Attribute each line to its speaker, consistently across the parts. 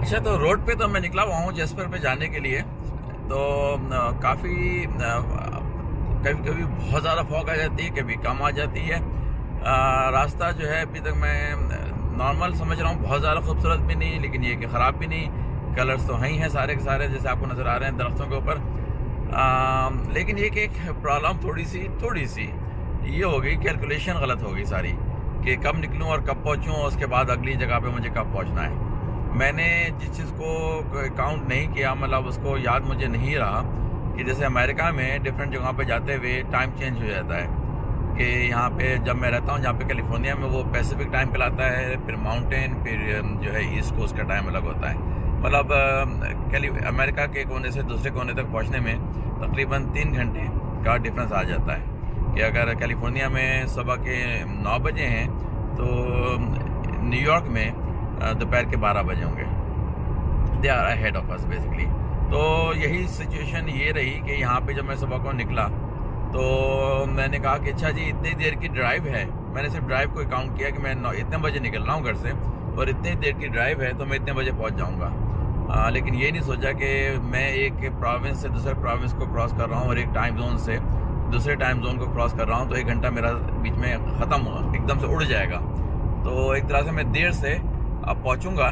Speaker 1: अच्छा, तो रोड पे तो मैं निकला हुआ हूँ जैसपर पे जाने के लिए। तो काफ़ी कभी कभी बहुत ज़्यादा फॉग आ जाती है, कभी कम आ जाती है। रास्ता जो है अभी तक मैं नॉर्मल समझ रहा हूँ, बहुत ज़्यादा खूबसूरत भी नहीं लेकिन ये कि ख़राब भी नहीं। कलर्स तो हैं ही हैं सारे के सारे, जैसे आपको नज़र आ रहे हैं दरख्तों के ऊपर। लेकिन ये कि एक प्रॉब्लम थोड़ी सी ये हो गई, कैलकुलेशन गलत हो गई सारी, कि कब निकलूँ और कब पहुँचूँ और उसके बाद अगली जगह पे मुझे कब पहुँचना है। मैंने जिस चीज़ को काउंट नहीं किया, मतलब उसको याद मुझे नहीं रहा कि जैसे अमेरिका में डिफरेंट जगहों पे जाते हुए टाइम चेंज हो जाता है। कि यहाँ पे जब मैं रहता हूँ, जहाँ पे कैलिफोर्निया में, वो पैसिफिक टाइम कहलाता है, फिर माउंटेन, फिर जो है ईस्ट कोस्ट का टाइम अलग होता है। मतलब अमेरिका के कोने से दूसरे कोने तक पहुँचने में तकरीबन 3 घंटे का डिफरेंस आ जाता है। कि अगर कैलिफोर्निया में सुबह के 9 बजे हैं तो न्यूयॉर्क में दोपहर के 12 बजे होंगे। They are ahead of us basically. तो यही सिचुएशन ये रही कि यहाँ पे जब मैं सुबह को निकला तो मैंने कहा कि अच्छा जी, इतनी देर की ड्राइव है। मैंने सिर्फ ड्राइव को काउंट किया कि मैं इतने बजे निकल रहा हूँ घर से और इतनी देर की ड्राइव है तो मैं इतने बजे पहुँच जाऊँगा। लेकिन ये नहीं सोचा कि मैं एक प्रोविंस से दूसरे प्रोविंस को क्रॉस कर रहा हूँ और एक टाइम जोन से दूसरे टाइम जोन को क्रॉस कर रहा हूँ, तो 1 घंटा मेरा बीच में ख़त्म एकदम से उड़ जाएगा। तो एक तरह से मैं देर से अब पहुँचूँगा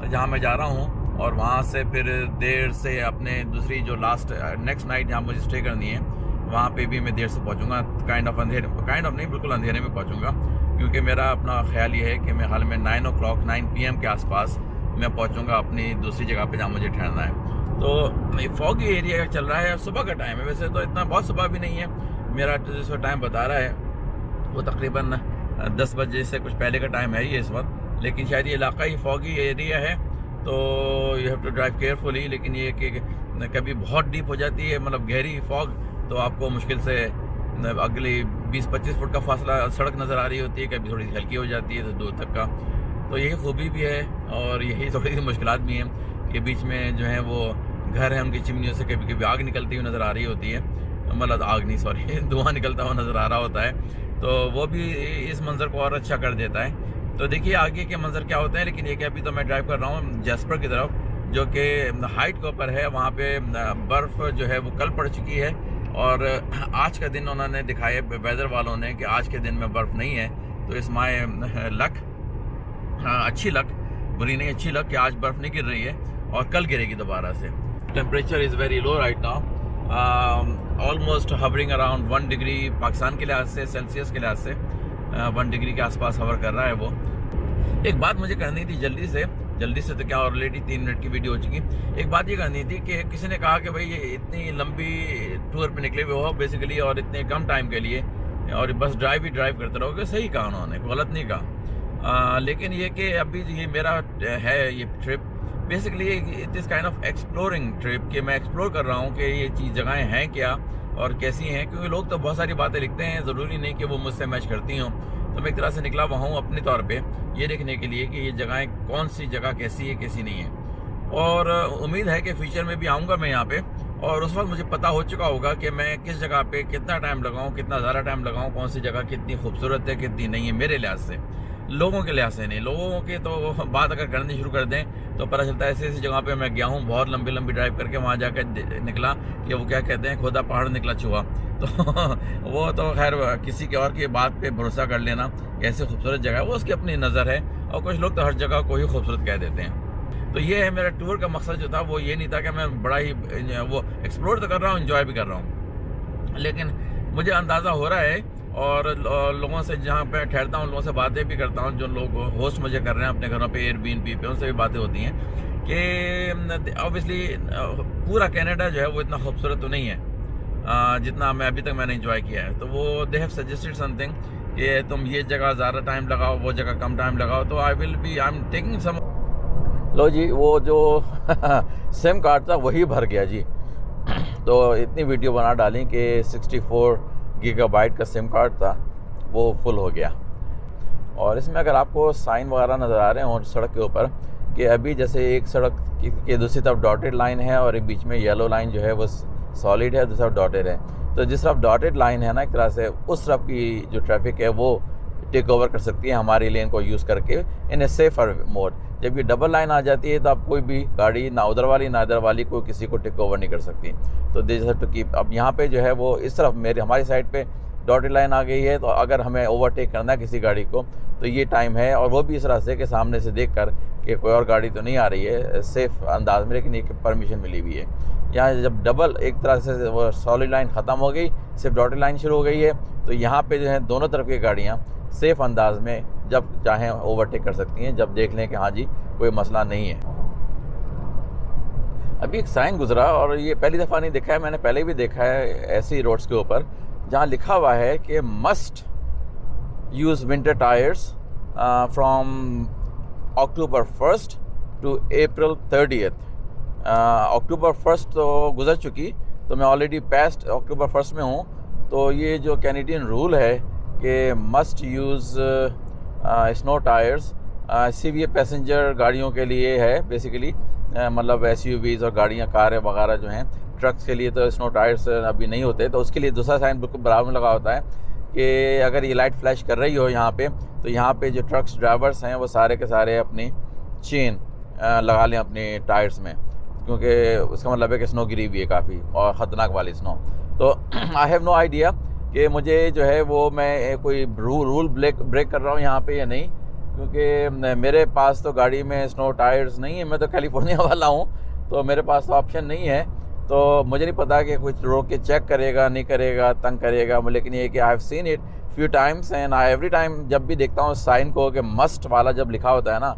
Speaker 1: जहाँ मैं जा रहा हूँ, और वहाँ से फिर देर से अपने दूसरी जो नेक्स्ट नाइट जहाँ मुझे स्टे करनी है वहाँ पे भी मैं देर से पहुँचूँगा। काइंड ऑफ नहीं, बिल्कुल अंधेरे में पहुँचूँगा, क्योंकि मेरा अपना ख्याल ये है कि मैं हाल में 9 PM के आसपास मैं पहुँचूँगा अपनी दूसरी जगह पे जहाँ मुझे ठहरना है। तो फॉगी एरिया चल रहा है, सुबह का टाइम है, वैसे तो इतना बहुत सुबह भी नहीं है। मेरा जिस वक्त टाइम बता रहा है वो तकरीबन 10 बजे से कुछ पहले का टाइम है ये इस वक्त, लेकिन शायद ये इलाका ही फॉगी एरिया है, तो you have to drive carefully. लेकिन ये कि कभी बहुत डीप हो जाती है, मतलब गहरी फॉग, तो आपको मुश्किल से अगली 20-25 फुट का फासला सड़क नज़र आ रही होती है, कभी थोड़ी सी हल्की हो जाती है तो दूर तक का। तो यही खूबी भी है और यही थोड़ी सी मुश्किलात भी हैं कि बीच में जो है वो घर है, उनकी चिमनियों से कभी कभी आग निकलती हुई नज़र आ रही होती है, मतलब आग नहीं, सॉरी, धुआं निकलता हुआ नज़र आ रहा होता है, तो वो भी इस मंज़र को और अच्छा कर देता है। तो देखिए आगे के मंज़र क्या होते हैं। लेकिन ये कि अभी तो मैं ड्राइव कर रहा हूँ जैसपर की तरफ, जो कि हाइट के ऊपर है। वहाँ पे बर्फ़ जो है वो कल पड़ चुकी है, और आज का दिन उन्होंने दिखाया वेदर वालों ने कि आज के दिन में बर्फ़ नहीं है। तो इस माय लक, अच्छी लक, बुरी नहीं, अच्छी लक कि आज बर्फ़ नहीं गिर रही है और कल गिरेगी दोबारा से। Temperature is very low right now, almost hovering around 1 degree Pakistan के लिहाज से, सेल्सियस के लिहाज से 1 डिग्री के आसपास हवर कर रहा है वो। एक बात मुझे करनी थी जल्दी से तो क्या, ऑलरेडी 3 मिनट की वीडियो हो चुकी। एक बात ये करनी थी कि किसी ने कहा कि भाई ये इतनी लंबी टूर पे निकले हुए हो बेसिकली और इतने कम टाइम के लिए, और बस ड्राइव करते रहोगे। सही कहा उन्होंने, गलत नहीं कहा। लेकिन ये कि अभी ये मेरा है ये trip basically it is kind of exploring trip, कि मैं एक्सप्लोर कर रहा हूँ कि ये चीज़ जगहें हैं क्या और कैसी हैं, क्योंकि लोग तो बहुत सारी बातें लिखते हैं, ज़रूरी नहीं कि वो मुझसे मैच करती हों। तो मैं एक तरह से निकला हुआ हूँ अपने तौर पे ये देखने के लिए कि ये जगहें, कौन सी जगह कैसी है कैसी नहीं है। और उम्मीद है कि फ्यूचर में भी आऊँगा मैं यहाँ पे, और उस वक्त मुझे पता हो चुका होगा कि मैं किस जगह पे कितना टाइम लगाऊँ, कितना ज़्यादा टाइम लगाऊँ, कौन सी जगह कितनी खूबसूरत है कितनी नहीं है, मेरे लिहाज से। लोगों के लिहाज से नहीं, लोगों के तो बात अगर करनी शुरू कर दें तो पता चलता है ऐसी जगह पे मैं गया हूँ, बहुत लंबी ड्राइव करके वहाँ जाकर निकला कि वो क्या कहते हैं, खुदा पहाड़ निकला चूहा। तो वो तो खैर किसी के और की बात पे भरोसा कर लेना, ऐसी खूबसूरत जगह है वो, उसकी अपनी नज़र है, और कुछ लोग तो हर जगह को ही खूबसूरत कह देते हैं। तो ये है मेरा टूर का मकसद जो था, वो ये नहीं था कि मैं बड़ा ही वो एक्सप्लोर तो कर रहा हूँ, इंजॉय भी कर रहा हूँ, लेकिन मुझे अंदाज़ा हो रहा है, और लोगों से जहाँ पे ठहरता हूँ लोगों से बातें भी करता हूँ, जो लोग होस्ट मुझे कर रहे हैं अपने घरों पे एयरबीएनबी पे, उनसे भी बातें होती हैं कि ऑब्वियसली पूरा कनाडा जो है वो इतना खूबसूरत तो नहीं है जितना मैंने एंजॉय किया है। तो वो दे हैव सजेस्टेड समथिंग कि तुम ये जगह ज़्यादा टाइम लगाओ, वो जगह कम टाइम लगाओ, तो आई एम टेकिंग सम। लो जी, वो जो सिम कार्ड था वही भर गया जी। तो इतनी वीडियो बना डाली कि 64 गीगाबाइट का सिम कार्ड था वो फुल हो गया। और इसमें अगर आपको साइन वगैरह नज़र आ रहे हों सड़क के ऊपर, कि अभी जैसे एक सड़क की दूसरी तरफ डॉटेड लाइन है और एक बीच में येलो लाइन जो है वो सॉलिड है, दूसरी तरफ डॉटेड है। तो जिस तरफ डॉटेड लाइन है ना, एक तरह से उस तरफ की जो ट्रैफिक है वो टेक ओवर कर सकती है हमारी लेन को यूज़ करके इन ए सेफर मोड। जब ये डबल लाइन आ जाती है तो अब कोई भी गाड़ी ना उधर वाली ना इधर वाली कोई किसी को टेक ओवर नहीं कर सकती। तो दे हैव टू कीप। अब यहाँ पे जो है वो इस तरफ हमारी साइड पे डॉटेड लाइन आ गई है, तो अगर हमें ओवरटेक करना है किसी गाड़ी को तो ये टाइम है, और वो भी इस रास्ते के सामने से देख कर कि कोई और गाड़ी तो नहीं आ रही है सेफ़ अंदाज में, लेकिन एक परमिशन मिली हुई है। यहाँ जब डबल एक तरह से वो सॉलिड लाइन ख़त्म हो गई, सिर्फ डॉटेड लाइन शुरू हो गई है, तो यहाँ पे जो है दोनों तरफ की गाड़ियाँ सेफ़ अंदाज में जब चाहें ओवरटेक कर सकती हैं, जब देख लें कि हाँ जी कोई मसला नहीं है। अभी एक साइन गुजरा, और ये पहली दफ़ा नहीं देखा है, मैंने पहले भी देखा है ऐसी रोड्स के ऊपर, जहाँ लिखा हुआ है कि must use winter tyres from October 1 to April 30। अक्टूबर 1 तो गुजर चुकी, तो मैं ऑलरेडी पास्ट अक्टूबर 1 में हूँ। तो ये जो कैनेडियन रूल है कि मस्ट यूज़ स्नो टायर्स, सीवीए पैसेंजर गाड़ियों के लिए है बेसिकली, मतलब एसयूवीज़ और गाड़ियाँ कारें वगैरह जो हैं, ट्रक्स के लिए तो स्नो टायर्स अभी नहीं होते, तो उसके लिए दूसरा साइन बिल्कुल बराबर में लगा होता है कि अगर ये लाइट फ्लैश कर रही हो यहाँ पे, तो यहाँ पे जो ट्रक्स ड्राइवर्स हैं वो सारे के सारे अपनी चेन लगा लें अपने टायर्स में, क्योंकि उसका मतलब है कि स्नो गिरी हुई है काफ़ी और ख़तरनाक वाली स्नो। तो आई हैव नो आइडिया कि मुझे जो है वो मैं कोई रूल ब्रेक कर रहा हूँ यहाँ पे या नहीं, क्योंकि मेरे पास तो गाड़ी में स्नो टायर्स नहीं है, मैं तो कैलिफोर्निया वाला हूँ, तो मेरे पास तो ऑप्शन नहीं है। तो मुझे नहीं पता कि कुछ रोक के चेक करेगा नहीं करेगा, तंग करेगा, लेकिन ये कि I have seen it few times and I every time जब भी देखता हूँ साइन को कि मस्ट वाला जब लिखा होता है ना,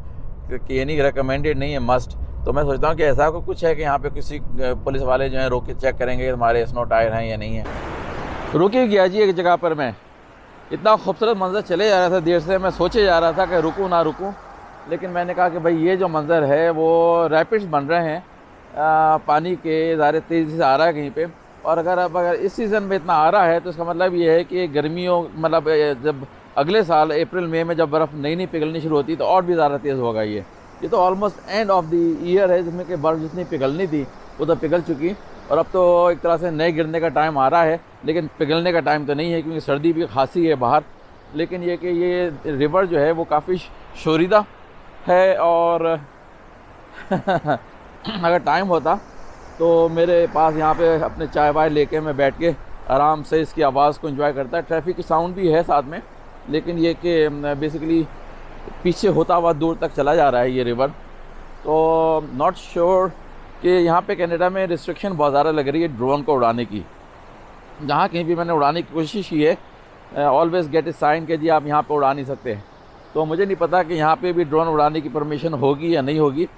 Speaker 1: कि ये नहीं रिकमेंडेड नहीं है मस्ट, तो मैं सोचता हूँ कि ऐसा कुछ है कि यहाँ पे किसी पुलिस वाले जो हैं रोक के चेक करेंगे हमारे स्नो टायर हैं या नहीं है। रुके गया जी एक जगह पर, मैं इतना खूबसूरत मंज़र चले जा रहा था देर से, मैं सोचे जा रहा था कि रुकूँ ना रुकूँ, लेकिन मैंने कहा कि भाई ये जो मंज़र है वो रैपिड्स बन रहे हैं, पानी के ज़्यादा तेज़ी से आ रहा है कहीं पे, और अगर इस सीज़न में इतना आ रहा है तो इसका मतलब ये है कि गर्मियों मतलब जब अगले साल अप्रैल मई में जब बर्फ़ नई पिघलनी शुरू होती तो और भी ज़्यादा तेज़ होगा। ये तो almost end of the year है, जिसमें कि बर्फ़ जितनी पिघलनी थी वो तो पिघल चुकी, और अब तो एक तरह से नए गिरने का टाइम आ रहा है, लेकिन पिघलने का टाइम तो नहीं है क्योंकि सर्दी भी खासी है बाहर। लेकिन ये कि ये रिवर जो है वो काफ़ी शोरीदा है, और अगर टाइम होता तो मेरे पास यहाँ पे अपने चाय वाय लेके मैं बैठ के आराम से इसकी आवाज़ को एंजॉय करता। ट्रैफिक की साउंड भी है साथ में, लेकिन ये कि बेसिकली पीछे होता हुआ दूर तक चला जा रहा है ये रिवर। तो नॉट श्योर कि यहाँ पे कनाडा में रिस्ट्रिक्शन बहुत ज़्यादा लग रही है ड्रोन को उड़ाने की। जहाँ कहीं भी मैंने उड़ाने की कोशिश की है, ऑलवेज़ गेट ए साइन के जी आप यहाँ पे उड़ा नहीं सकते। तो मुझे नहीं पता कि यहाँ पे भी ड्रोन उड़ाने की परमिशन होगी या नहीं होगी,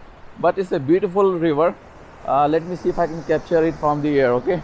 Speaker 1: but it's a beautiful river. Let me see if I can capture it from the air. Okay.